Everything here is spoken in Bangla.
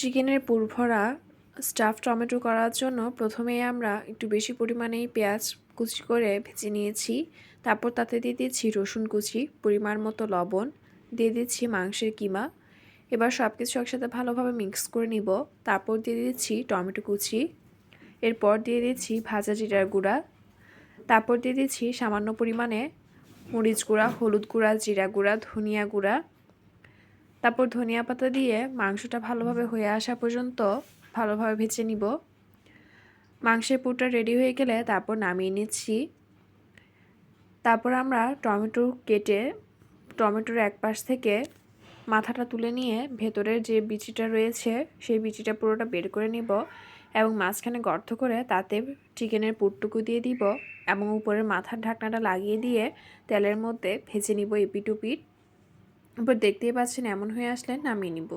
চিকেনের পুরভরা স্টাফ টমেটো করার জন্য প্রথমেই আমরা একটু বেশি পরিমাণেই পেঁয়াজ কুচি করে ভেজে নিয়েছি। তারপর তাতে দিয়ে দিচ্ছি রসুন কুচি, পরিমাণ মতো লবণ, দিয়ে দিচ্ছি মাংসের কিমা। এবার সব কিছু একসাথে ভালোভাবে মিক্স করে নিব। তারপর দিয়ে দিচ্ছি টমেটো কুচি, এরপর দিয়ে দিচ্ছি ভাজা জিরার গুঁড়া, তারপর দিয়ে দিচ্ছি সামান্য পরিমাণে মরিচ গুঁড়া, হলুদ গুঁড়া, জিরা গুঁড়া, ধনিয়া গুঁড়া। তারপর ধনিয়া পাতা দিয়ে মাংসটা ভালোভাবে হয়ে আসা পর্যন্ত ভালোভাবে ভেজে নিব। মাংসের পুরটা রেডি হয়ে গেলে তারপর নামিয়ে নিচ্ছি। তারপর আমরা টমেটো কেটে টমেটোর এক পাশ থেকে মাথাটা তুলে নিয়ে ভেতরের যে বিচিটা রয়েছে সেই বিচিটা পুরোটা বের করে নিব এবং মাঝখানে গর্ত করে তাতে চিকেনের পুরটুকু দিয়ে দিব এবং উপরের মাথার ঢাকনাটা লাগিয়ে দিয়ে তেলের মধ্যে ভেজে নিব এপিট ওপিট। এবার দেখতেই পাচ্ছেন এমন হয়ে আসলে নামিয়ে নিব।